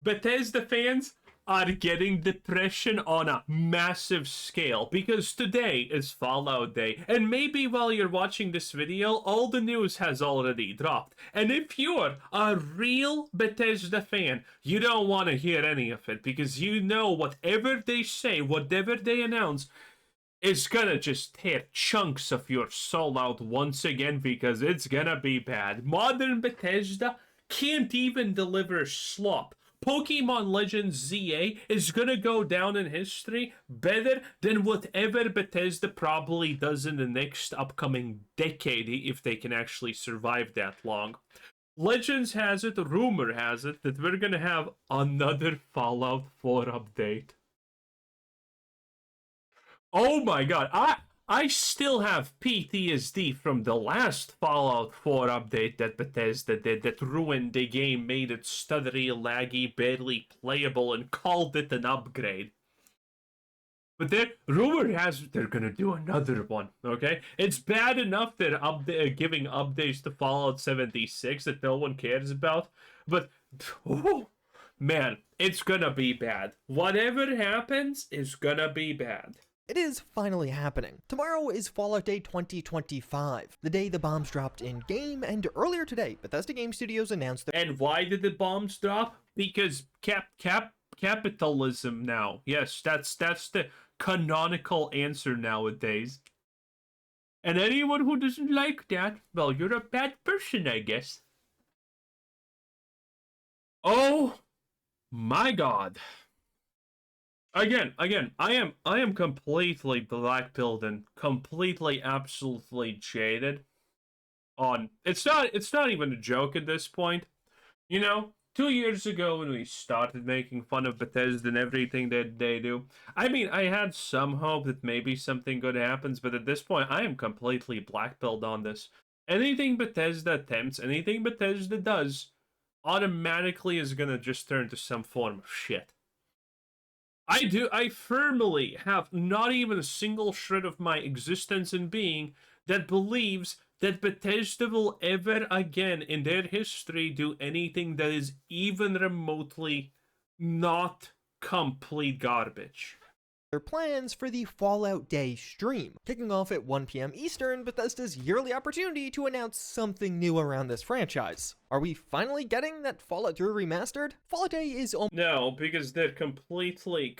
Bethesda fans are getting depression on a massive scale because today is Fallout Day, and maybe while you're watching this video, all the news has already dropped. And if you're a real Bethesda fan, you don't want to hear any of it because you know whatever they say, whatever they announce, is gonna just tear chunks of your soul out once again because it's gonna be bad. Modern Bethesda can't even deliver slop. Pokemon Legends ZA is gonna go down in history better than whatever Bethesda probably does in the next upcoming decade if they can actually survive that long. Legends has it, rumor has it, that we're gonna have another Fallout 4 update. Oh my god, I still have PTSD from the last Fallout 4 update that Bethesda did that ruined the game, made it stuttery, laggy, barely playable, and called it an upgrade. But rumor has they're gonna do another one, okay? It's bad enough that giving updates to Fallout 76 that no one cares about, but oh, man, it's gonna be bad. Whatever happens is gonna be bad. It is finally happening. Tomorrow is Fallout Day 2025, the day the bombs dropped in-game, and earlier today, Bethesda Game Studios announced that— And why did the bombs drop? Because capitalism now. Yes, that's the canonical answer nowadays. And anyone who doesn't like that, well, you're a bad person, I guess. Oh my god. Again, I am completely black-pilled and completely, absolutely jaded on... It's not even a joke at this point. You know, 2 years ago when we started making fun of Bethesda and everything that they do, I mean, I had some hope that maybe something good happens, but at this point, I am completely black-pilled on this. Anything Bethesda attempts, anything Bethesda does, automatically is gonna just turn to some form of shit. I firmly have not even a single shred of my existence and being that believes that Bethesda will ever again in their history do anything that is even remotely not complete garbage. their plans for the Fallout Day stream. Kicking off at 1 p.m. Eastern, Bethesda's yearly opportunity to announce something new around this franchise. Are we finally getting that Fallout 3 remastered? Fallout Day is No, because they're completely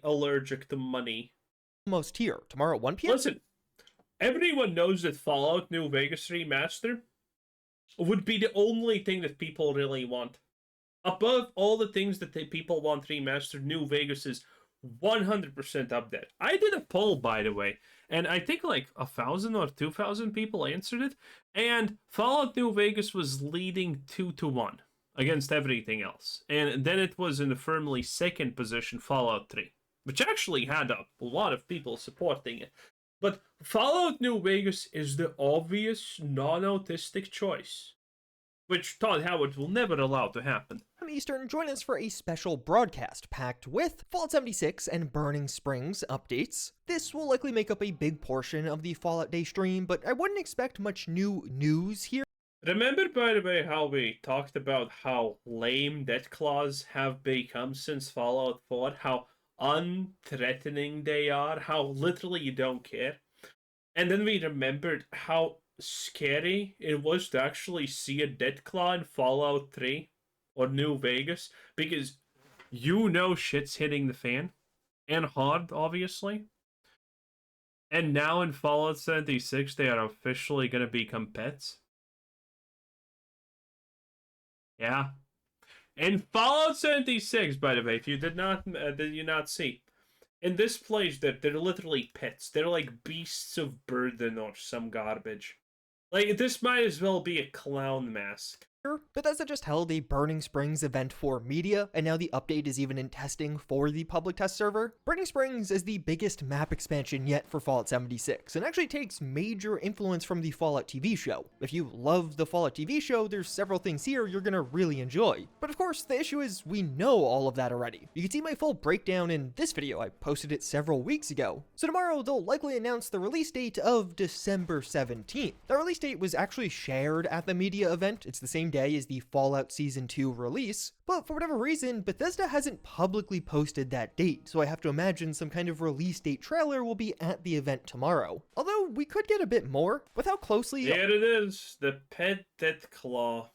allergic to money. Almost here. Tomorrow at 1 p.m? Listen, everyone knows that Fallout New Vegas Remaster would be the only thing that people really want. Above all the things that people want remastered, New Vegas is 100% up there. I did a poll, by the way, and I think like 1,000 or 2,000 people answered it, and Fallout New Vegas was leading 2-1 against everything else. And then it was in the firmly second position, Fallout 3, which actually had a lot of people supporting it. But Fallout New Vegas is the obvious non-autistic choice, which Todd Howard will never allow to happen. Eastern, join us for a special broadcast packed with Fallout 76 and Burning Springs updates. This will likely make up a big portion of the Fallout Day stream, but I wouldn't expect much new news here. Remember, by the way, how we talked about how lame death claws have become since Fallout 4? How unthreatening they are? How literally you don't care? And then we remembered how scary it was to actually see a deathclaw in Fallout 3 or New Vegas, because you know shit's hitting the fan, and hard, obviously. And now in Fallout 76, they are officially gonna become pets. Yeah. In Fallout 76, by the way, if you did you not see, in this place, they're literally pets. They're like beasts of burden or some garbage. Like, this might as well be a clown mask. Bethesda just held a Burning Springs event for media, and now the update is even in testing for the public test server. Burning Springs is the biggest map expansion yet for Fallout 76, and actually takes major influence from the Fallout TV show. If you love the Fallout TV show, there's several things here you're gonna really enjoy. But of course, the issue is we know all of that already. You can see my full breakdown in this video. I posted it several weeks ago. So tomorrow, they'll likely announce the release date of December 17th. The release date was actually shared at the media event. It's the same day is the Fallout Season 2 release, but for whatever reason, Bethesda hasn't publicly posted that date, so I have to imagine some kind of release date trailer will be at the event tomorrow. Although, we could get a bit more, with how closely— Here it is, the Petit Claw.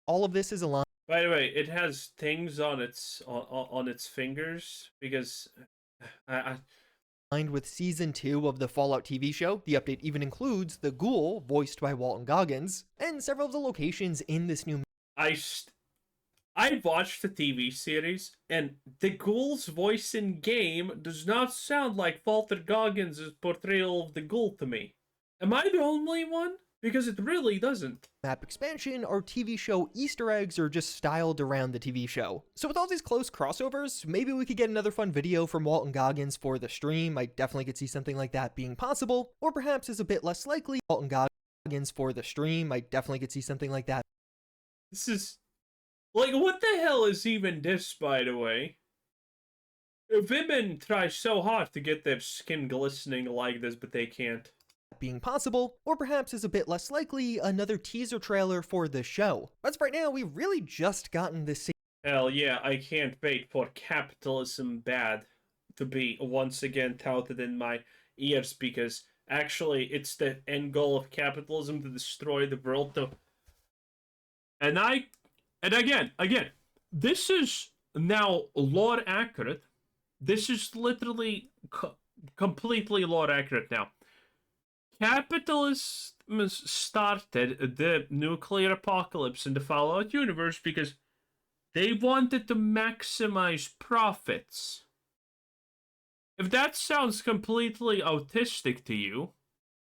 all of this is aligned— by the way, it has things on its fingers because I with Season 2 of the Fallout TV show. The update even includes the ghoul, voiced by Walton Goggins, and several of the locations in this new— I watched the TV series, and the ghoul's voice in game does not sound like Walter Goggins' portrayal of the ghoul to me. Am I the only one? Because it really doesn't. map expansion or TV show Easter eggs are just styled around the TV show. So with all these close crossovers, maybe we could get another fun video from Walton Goggins for the stream. I definitely could see something like that being possible, or perhaps is a bit less likely, Walton Goggins for the stream. I definitely could see something like that. This is... like, what the hell is even this, by the way? Women try so hard to get their skin glistening like this, but they can't. Being possible, or perhaps is a bit less likely, another teaser trailer for the show. As of right now, we've really just gotten this— hell yeah, I can't wait for capitalism bad to be once again touted in my ears, because actually it's the end goal of capitalism to destroy the world. And again, this is now lore accurate. This is literally completely lore accurate now. Capitalism started the nuclear apocalypse in the Fallout universe because they wanted to maximize profits. If that sounds completely autistic to you,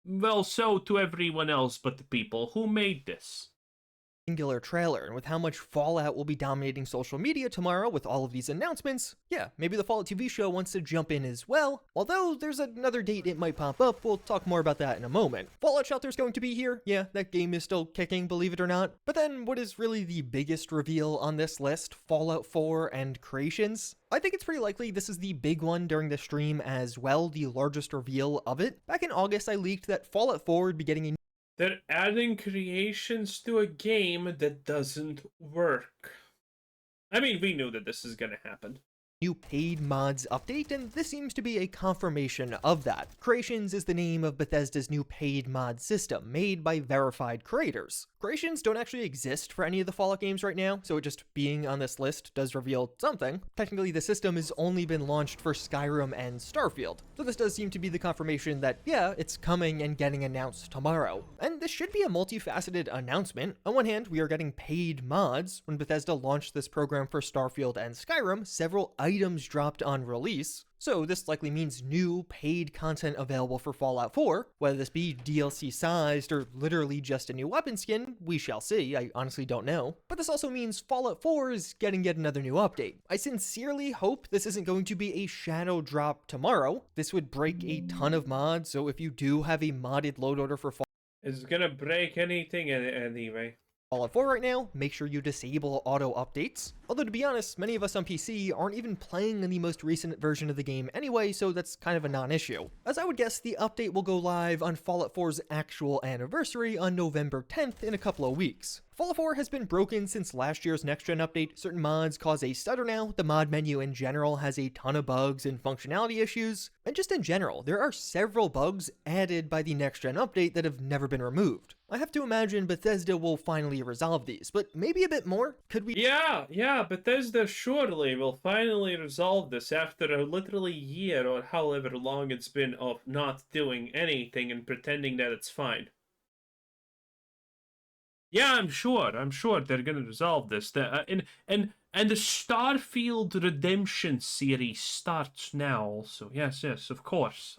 well, so to everyone else but the people who made this. Singular trailer, and with how much Fallout will be dominating social media tomorrow with all of these announcements, yeah, maybe the Fallout TV show wants to jump in as well. Although there's another date it might pop up, we'll talk more about that in a moment. Fallout Shelter's going to be here, yeah, that game is still kicking, believe it or not. But then what is really the biggest reveal on this list? Fallout 4 and Creations? I think it's pretty likely this is the big one during the stream as well, the largest reveal of it. Back in August, I leaked that Fallout 4 would be getting a— they're adding creations to a game that doesn't work. I mean, we knew that this is gonna happen. New paid mods update, and this seems to be a confirmation of that. Creations is the name of Bethesda's new paid mod system, made by verified creators. Creations don't actually exist for any of the Fallout games right now, so it just being on this list does reveal something. Technically, the system has only been launched for Skyrim and Starfield, so this does seem to be the confirmation that, yeah, it's coming and getting announced tomorrow. And this should be a multifaceted announcement. On one hand, we are getting paid mods. When Bethesda launched this program for Starfield and Skyrim, several items dropped on release, so this likely means new paid content available for Fallout 4. Whether this be DLC sized or literally just a new weapon skin, we shall see. I honestly don't know. But this also means Fallout 4 is getting yet another new update. I sincerely hope this isn't going to be a shadow drop tomorrow. This would break a ton of mods, so if you do have a modded load order for Fallout, it's gonna break anything anyway. Fallout 4 right now, make sure you disable auto updates. Although to be honest, many of us on PC aren't even playing in the most recent version of the game anyway, so that's kind of a non-issue. As I would guess, the update will go live on Fallout 4's actual anniversary on November 10th in a couple of weeks. Fallout 4 has been broken since last year's next-gen update. Certain mods cause a stutter now, the mod menu in general has a ton of bugs and functionality issues, and just in general, there are several bugs added by the next-gen update that have never been removed. I have to imagine Bethesda will finally resolve these, but maybe a bit more? Could we— Yeah, Bethesda surely will finally resolve this after a literally year or however long it's been of not doing anything and pretending that it's fine. Yeah, I'm sure they're gonna resolve this. And the Starfield Redemption series starts now also. Yes, of course.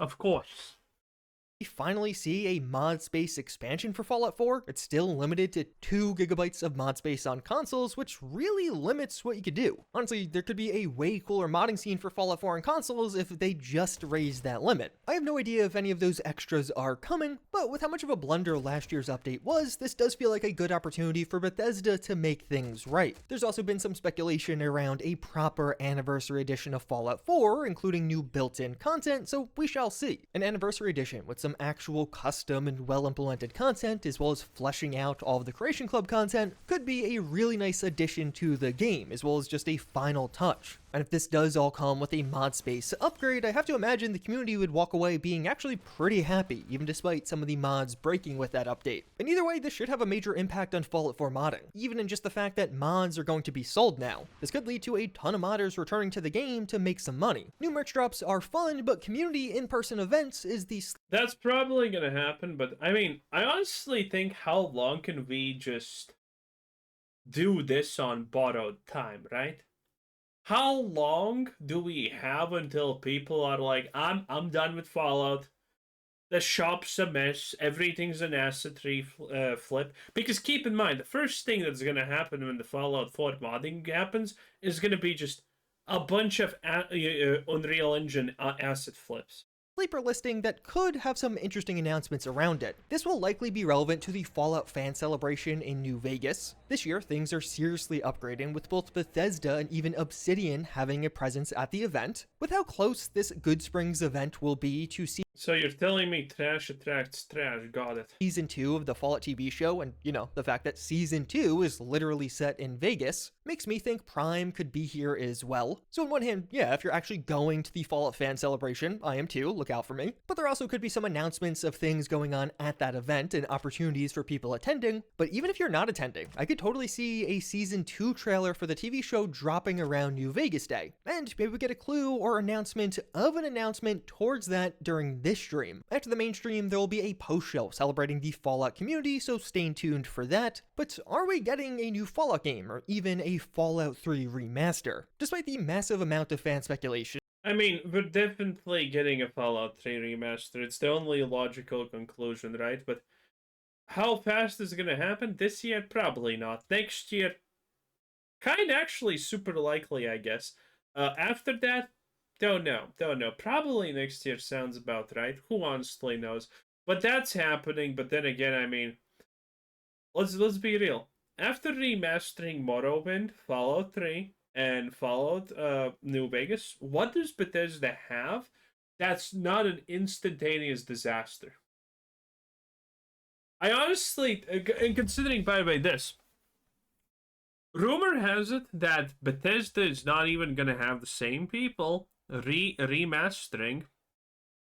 we finally see a mod space expansion for Fallout 4. It's still limited to 2 gigabytes of mod space on consoles, which really limits what you could do. Honestly, there could be a way cooler modding scene for Fallout 4 on consoles if they just raised that limit. I have no idea if any of those extras are coming, but with how much of a blunder last year's update was, this does feel like a good opportunity for Bethesda to make things right. There's also been some speculation around a proper anniversary edition of Fallout 4, including new built-in content, so we shall see. An anniversary edition with some some actual custom and well-implemented content, as well as fleshing out all of the Creation Club content, could be a really nice addition to the game, as well as just a final touch. And if this does all come with a mod space upgrade, I have to imagine the community would walk away being actually pretty happy, even despite some of the mods breaking with that update. And either way, this should have a major impact on Fallout 4 modding, even in just the fact that mods are going to be sold now. This could lead to a ton of modders returning to the game to make some money. New merch drops are fun, but community in-person events is the... That's probably gonna happen, but I mean, I honestly think how long can we just do this on borrowed time, right? How long do we have until people are like, I'm done with Fallout. The shop's a mess. Everything's an asset flip. Because keep in mind, the first thing that's gonna happen when the Fallout 4 modding happens is gonna be just a bunch of Unreal Engine asset flips. Sleeper listing that could have some interesting announcements around it. This will likely be relevant to the Fallout fan celebration in New Vegas. This year, things are seriously upgrading, with both Bethesda and even Obsidian having a presence at the event. With how close this Good Springs event will be to So you're telling me trash attracts trash, got it. Season 2 of the Fallout TV show, and, the fact that Season 2 is literally set in Vegas, makes me think Prime could be here as well. So on one hand, yeah, if you're actually going to the Fallout fan celebration, I am too, look out for me. But there also could be some announcements of things going on at that event and opportunities for people attending. But even if you're not attending, I could totally see a Season 2 trailer for the TV show dropping around New Vegas Day. And maybe we get a clue or announcement of an announcement towards that during this stream. After the main stream, there will be a post show celebrating the Fallout community, so stay tuned for that. But are we getting a new Fallout game, or even a Fallout 3 remaster? Despite the massive amount of fan speculation, I mean, we're definitely getting a Fallout 3 remaster. It's the only logical conclusion, right? But how fast is it gonna happen? This year? Probably not. Next year? Actually super likely, I guess. After that? Don't know. Probably next year sounds about right. Who honestly knows? But that's happening. But then again, I mean, let's be real. After remastering Morrowind, Fallout 3, and Fallout New Vegas, what does Bethesda have that's not an instantaneous disaster? I honestly, and considering, by the way, this, rumor has it that Bethesda is not even going to have the same people remastering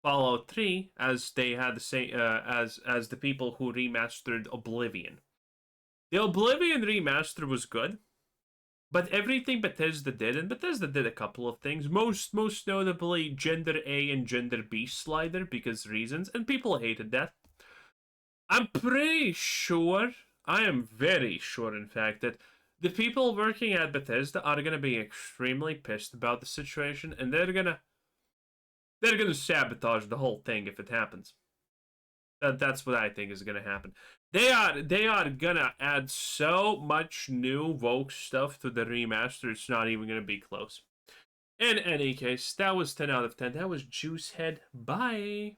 Fallout 3 as they had the same as the people who remastered Oblivion. The Oblivion remaster was good, but everything Bethesda did, and Bethesda did a couple of things, most notably Gender A and Gender B slider because reasons, and people hated that. I'm pretty sure, I am very sure in fact, that the people working at Bethesda are going to be extremely pissed about the situation, and they're going to sabotage the whole thing if it happens. That's what I think is going to happen. They are going to add so much new woke stuff to the remaster, it's not even going to be close. In any case, that was 10 out of 10. That was Juicehead. Bye!